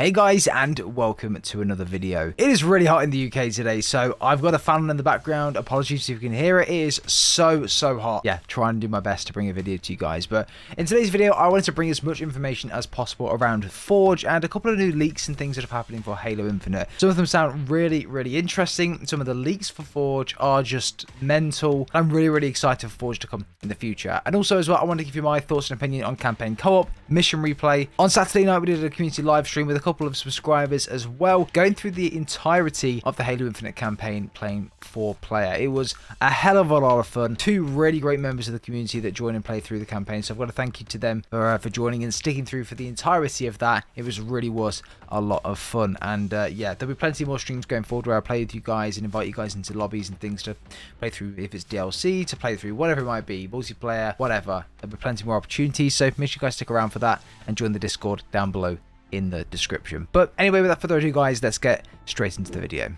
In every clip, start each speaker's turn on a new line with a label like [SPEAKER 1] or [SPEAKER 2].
[SPEAKER 1] Hey guys, and welcome to another video. It is really hot in the UK today, so I've got a fan in the background. Apologies if you can hear it. It is so hot. Yeah, trying to do my best to bring a video to you guys. But in today's video, I wanted to bring as much information as possible around Forge and a couple of new leaks and things that are happening for Halo Infinite. Some of them sound really interesting. Some of the leaks for Forge are just mental. I'm really excited for Forge to come in the future. And also as well, I want to give you my thoughts and opinion on campaign co-op, mission replay. On Saturday night, we did a community live stream with a couple of subscribers as well, going through the entirety of the Halo Infinite campaign playing 4-player. It was a hell of a lot of fun. Two really great members of the community that joined and played through the campaign, so I've got to thank you to them for joining and sticking through for the entirety of that. It really was a lot of fun, and yeah, there'll be plenty more streams going forward where I play with you guys and invite you guys into lobbies and things to play through, if it's DLC, to play through whatever it might be, multiplayer, whatever. There'll be plenty more opportunities, so make sure you guys stick around for that and join the Discord down below in the description. But anyway, without further ado guys, let's get straight into the video.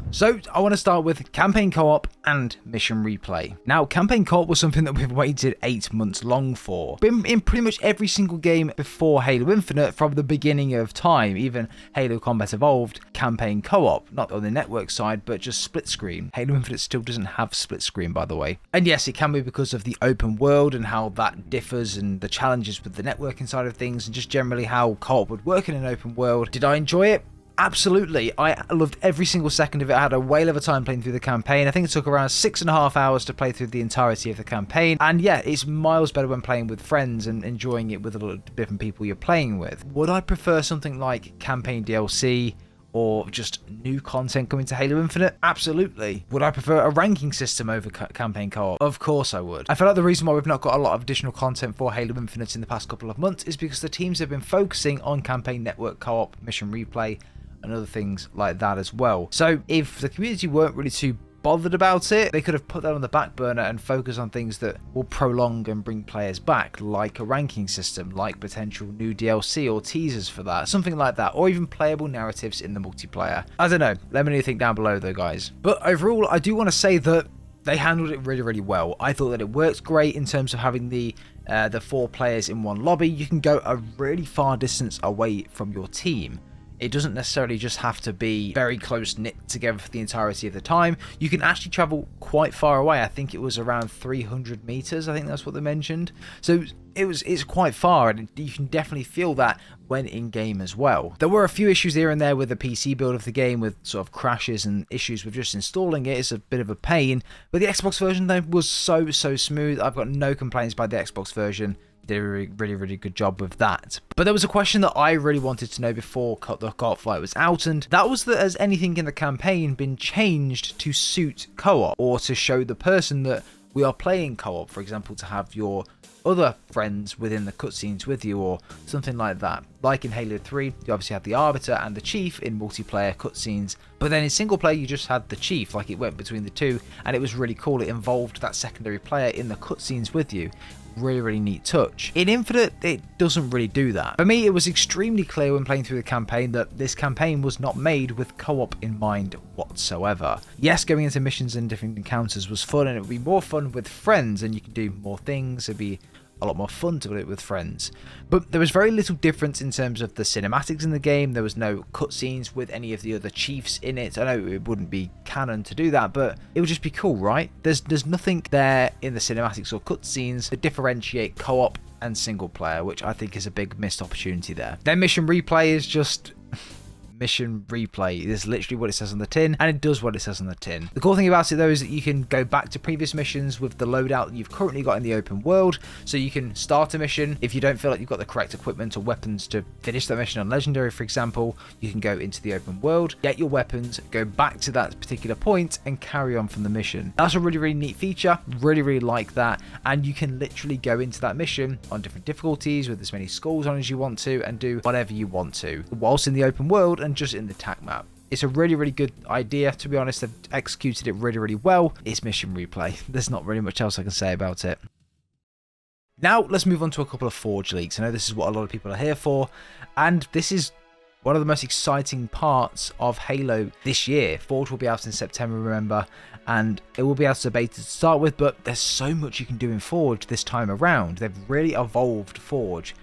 [SPEAKER 1] So I want to start with campaign co-op and mission replay. Now, campaign co-op was something that we've waited 8 months long for. Been in pretty much every single game before Halo Infinite from the beginning of time. Even Halo Combat Evolved, campaign co-op, not on the network side, but just split screen. Halo Infinite still doesn't have split screen, by the way. And yes, it can be because of the open world and how that differs and the challenges with the networking side of things and just generally how co-op would work in an open world. Did I enjoy it? Absolutely. I loved every single second of it. I had a whale of a time playing through the campaign. I think it took around 6.5 hours to play through the entirety of the campaign. And yeah, it's miles better when playing with friends and enjoying it with a lot of different people you're playing with. Would I prefer something like campaign DLC or just new content coming to Halo Infinite? Absolutely. Would I prefer a ranking system over campaign co-op? Of course I would. I feel like the reason why we've not got a lot of additional content for Halo Infinite in the past couple of months is because the teams have been focusing on campaign network co-op, mission replay, and other things like that as well. So if the community weren't really too bothered about it, they could have put that on the back burner and focus on things that will prolong and bring players back, like a ranking system, like potential new DLC or teasers for that, something like that, or even playable narratives in the multiplayer. I don't know. Let me know what you think down below though, guys. But overall, I do want to say that they handled it really well. I thought that it worked great in terms of having the 4 players in one lobby. You can go a really far distance away from your team. It doesn't necessarily just have to be very close knit together for the entirety of the time. You can actually travel quite far away. I think it was around 300 meters. I think that's what they mentioned. So it's quite far, and you can definitely feel that when in game as well. There were a few issues here and there with the PC build of the game, with sort of crashes and issues with just installing it. It's a bit of a pain, but the Xbox version though was so smooth. I've got no complaints by the Xbox version. Did a really good job with that. But there was a question that I really wanted to know before the co-op flight was out, and that was that has anything in the campaign been changed to suit co-op, or to show the person that we are playing co-op, for example, to have your other friends within the cutscenes with you or something like that. Like in Halo 3, you obviously had the Arbiter and the Chief in multiplayer cutscenes, but then in single player you just had the Chief, like it went between the two, and it was really cool. It involved that secondary player in the cutscenes with you. Really neat touch. In Infinite, it doesn't really do that. For me, it was extremely clear when playing through the campaign that this campaign was not made with co-op in mind whatsoever. Yes, going into missions and different encounters was fun, and it would be more fun with friends, and you can do more things. It'd be a lot more fun to do it with friends. But there was very little difference in terms of the cinematics in the game. There was no cutscenes with any of the other chiefs in it. I know it wouldn't be canon to do that, but it would just be cool, right? There's nothing there in the cinematics or cutscenes to differentiate co-op and single player, which I think is a big missed opportunity there. Then mission replay is just mission replay. It is literally what it says on the tin, and it does what it says on the tin. The cool thing about it though is that you can go back to previous missions with the loadout that you've currently got in the open world. So you can start a mission. If you don't feel like you've got the correct equipment or weapons to finish that mission on Legendary, for example, you can go into the open world, get your weapons, go back to that particular point and carry on from the mission. That's a really neat feature. Really like that, and you can literally go into that mission on different difficulties with as many skulls on as you want to and do whatever you want to whilst in the open world and just in the TAC map. It's a really good idea, to be honest. They've executed it really well. It's mission replay. There's not really much else I can say about it. Now let's move on to a couple of Forge leaks. I know this is what a lot of people are here for, and this is one of the most exciting parts of Halo this year. Forge will be out in September, remember, and it will be out as a beta to start with, but there's so much you can do in Forge this time around. They've really evolved Forge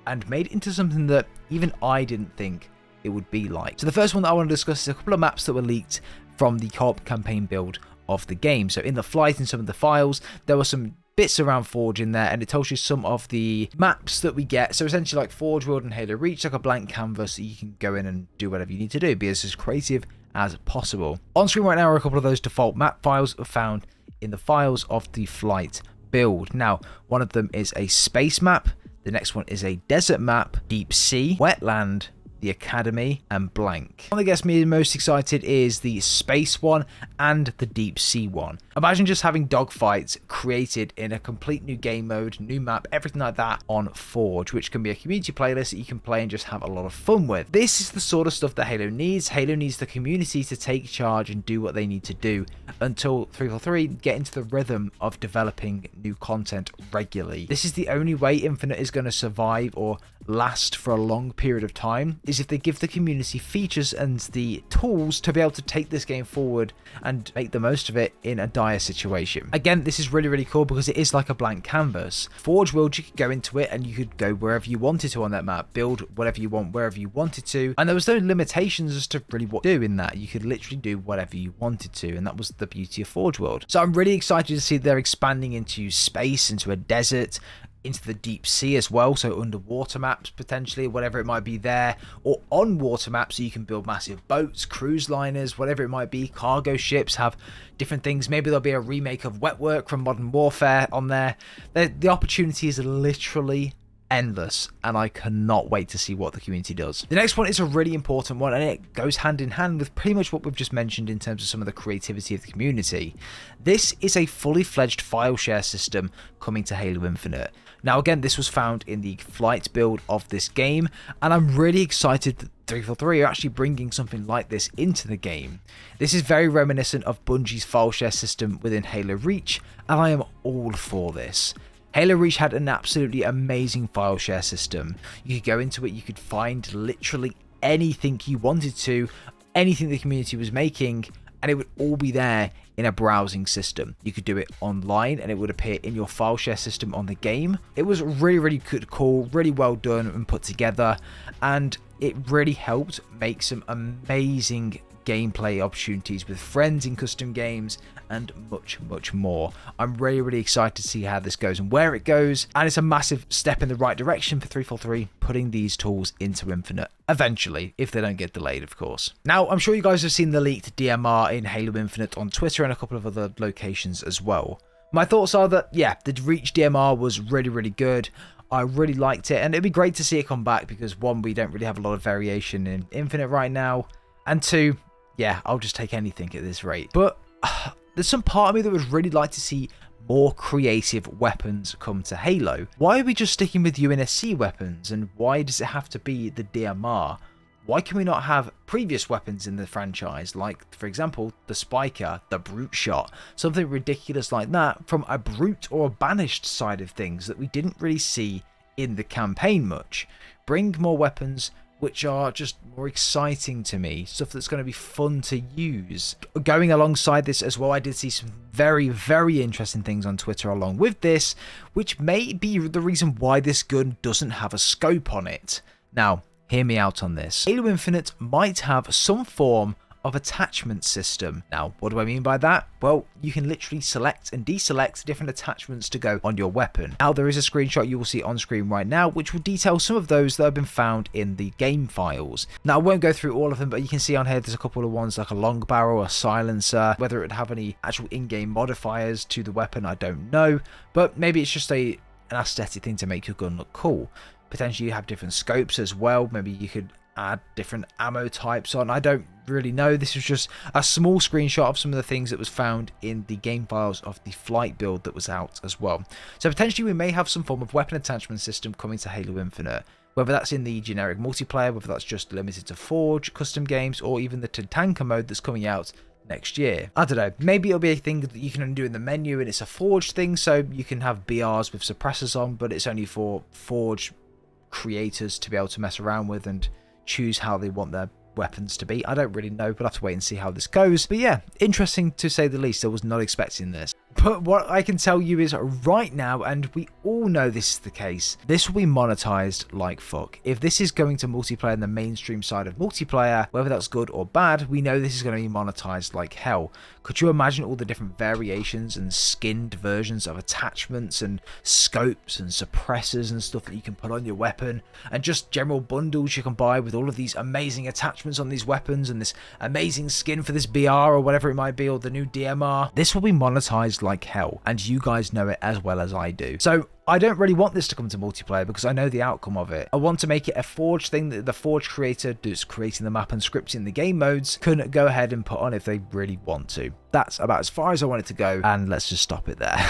[SPEAKER 1] and made it into something that even I didn't think it would be like. So the first one that I want to discuss is a couple of maps that were leaked from the co-op campaign build of the game. So in the flight, in some of the files, there were some bits around Forge in there, and it tells you some of the maps that we get. So essentially like Forge World and Halo Reach, like a blank canvas that you can go in and do whatever you need to do, be as creative as possible. On screen right now are a couple of those default map files found in the files of the flight build. Now, one of them is a space map, the next one is a desert map, deep sea, wetland, the academy, and blank. One that gets me most excited is the space one and the deep sea one. Imagine just having dogfights created in a complete new game mode, new map, everything like that on Forge, which can be a community playlist that you can play and just have a lot of fun with. This is the sort of stuff that Halo needs. Halo needs the community to take charge and do what they need to do until 343 get into the rhythm of developing new content regularly. This is the only way Infinite is going to survive or last for a long period of time, is if they give the community features and the tools to be able to take this game forward and make the most of it in a dire situation. Again, this is really cool because it is like a blank canvas. Forge World, you could go into it and you could go wherever you wanted to on that map, build whatever you want wherever you wanted to, and there was no limitations as to really what to do in that. You could literally do whatever you wanted to, and that was the beauty of Forge World. So I'm really excited to see they're expanding into space, into a desert, into the deep sea as well, so underwater maps potentially, whatever it might be there, or on water maps so you can build massive boats, cruise liners, whatever it might be, cargo ships, have different things. Maybe there'll be a remake of Wetwork from Modern Warfare on there. The opportunity is literally endless, and I cannot wait to see what the community does. The next one is a really important one, and it goes hand in hand with pretty much what we've just mentioned in terms of some of the creativity of the community. This is a fully fledged file share system coming to Halo Infinite. Now again, this was found in the flight build of this game, and I'm really excited that 343 are actually bringing something like this into the game. This is very reminiscent of Bungie's file share system within Halo Reach, and I am all for this. Halo Reach had an absolutely amazing file share system. You could go into it, you could find literally anything you wanted to, anything the community was making, and it would all be there in a browsing system. You could do it online and it would appear in your file share system on the game. It was really good, cool, really well done and put together, and it really helped make some amazing gameplay opportunities with friends in custom games and much more. I'm really excited to see how this goes and where it goes, and it's a massive step in the right direction for 343 putting these tools into Infinite eventually, if they don't get delayed, of course. Now, I'm sure you guys have seen the leaked DMR in Halo Infinite on Twitter and a couple of other locations as well. My thoughts are that, yeah, the Reach DMR was really good. I really liked it, and it'd be great to see it come back because, one, we don't really have a lot of variation in Infinite right now, and two, yeah, I'll just take anything at this rate. But there's some part of me that would really like to see more creative weapons come to Halo. Why are we just sticking with UNSC weapons, and why does it have to be the DMR? Why can we not have previous weapons in the franchise, like, for example, the Spiker, the Brute Shot, something ridiculous like that from a Brute or a Banished side of things that we didn't really see in the campaign much? Bring more weapons which are just more exciting to me, stuff that's going to be fun to use. Going alongside this as well, I did see some very interesting things on Twitter along with this, which may be the reason why this gun doesn't have a scope on it. Now, hear me out on this. Halo Infinite might have some form of attachment system. Now, what do I mean by that? Well, you can literally select and deselect different attachments to go on your weapon. Now, there is a screenshot you will see on screen right now, which will detail some of those that have been found in the game files. Now, I won't go through all of them, but you can see on here there's a couple of ones like a long barrel, a silencer. Whether it would have any actual in-game modifiers to the weapon, I don't know, but maybe it's just an aesthetic thing to make your gun look cool. Potentially you have different scopes as well. Maybe you could add different ammo types on. I don't really know. This was just a small screenshot of some of the things that was found in the game files of the flight build that was out as well. So potentially we may have some form of weapon attachment system coming to Halo Infinite, whether that's in the generic multiplayer, whether that's just limited to Forge custom games, or even the Tatanka mode that's coming out next year. I don't know, maybe it'll be a thing that you can undo in the menu and it's a Forge thing, so you can have BRs with suppressors on, but it's only for Forge creators to be able to mess around with and choose how they want their weapons to be. I don't really know, but I'll have to wait and see how this goes. But yeah, interesting to say the least. I was not expecting this. But what I can tell you is right now, and we all know this is the case, this will be monetized like fuck. If this is going to multiplayer in the mainstream side of multiplayer, whether that's good or bad, we know this is going to be monetized like hell. Could you imagine all the different variations and skinned versions of attachments and scopes and suppressors and stuff that you can put on your weapon, and just general bundles you can buy with all of these amazing attachments on these weapons and this amazing skin for this BR or whatever it might be, or the new DMR? This will be monetized like hell, and you guys know it as well as I do. So I don't really want this to come to multiplayer because I know the outcome of it. I want to make it a Forge thing that the Forge creator who's creating the map and scripting the game modes can go ahead and put on if they really want to. That's about as far as I want it to go, and let's just stop it there.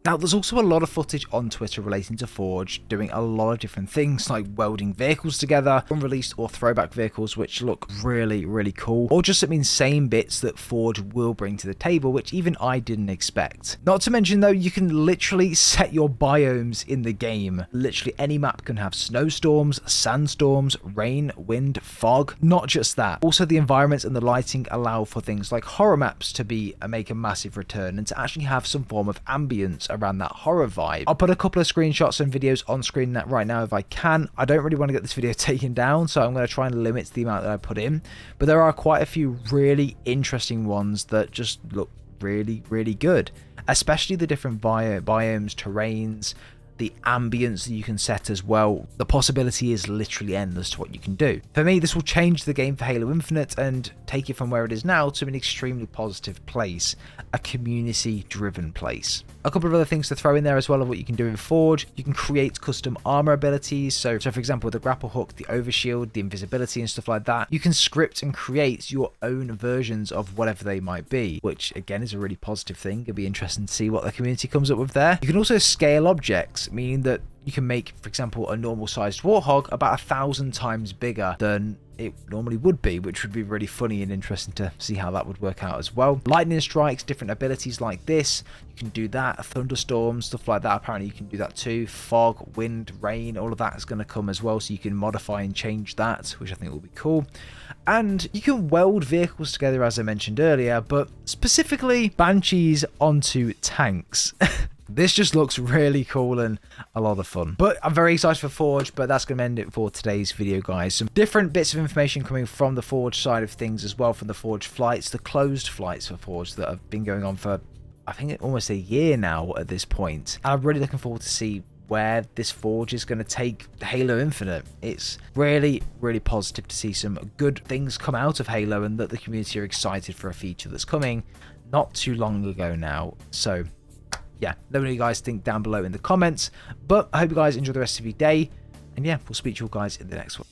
[SPEAKER 1] Now, there's also a lot of footage on Twitter relating to Forge doing a lot of different things, like welding vehicles together, unreleased or throwback vehicles, which look really, really cool, or just some insane bits that Forge will bring to the table, which even I didn't expect. Not to mention, though, you can literally set your biomes in the game. Literally any map can have snowstorms, sandstorms, rain, wind, fog. Not just that. Also, the environments and the lighting allow for things like horror maps to make a massive return and to actually have some form of ambience around that horror vibe. I'll put a couple of screenshots and videos on screen right now if I can. I don't really want to get this video taken down, so I'm going to try and limit the amount that I put in, but there are quite a few really interesting ones that just look really, really good, especially the different biomes, terrains, the ambience that you can set as well. The possibility is literally endless to what you can do. For me, this will change the game for Halo Infinite and take it from where it is now to an extremely positive place, a community-driven place. A couple of other things to throw in there as well of what you can do in Forge. You can create custom armor abilities. So for example, the grapple hook, the overshield, the invisibility and stuff like that. You can script and create your own versions of whatever they might be, which again is a really positive thing. It'll be interesting to see what the community comes up with there. You can also scale objects, meaning that you can make, for example, a normal sized warthog about 1,000 times bigger than it normally would be, which would be really funny and interesting to see how that would work out as well. Lightning strikes, different abilities like this, you can do that. Thunderstorms, stuff like that, apparently you can do that too. Fog, wind, rain, all of that is going to come as well, so you can modify and change that, which I think will be cool. And you can weld vehicles together, as I mentioned earlier, but specifically Banshees onto tanks. This just looks really cool and a lot of fun. But I'm very excited for Forge, but that's going to end it for today's video, guys. Some different bits of information coming from the Forge side of things as well, from the Forge flights, the closed flights for Forge that have been going on for, I think, almost a year now at this point. And I'm really looking forward to see where this Forge is going to take Halo Infinite. It's really, really positive to see some good things come out of Halo and that the community are excited for a feature that's coming not too long ago now. So yeah, let me know what you guys think down below in the comments. But I hope you guys enjoy the rest of your day. And yeah, we'll speak to you guys in the next one.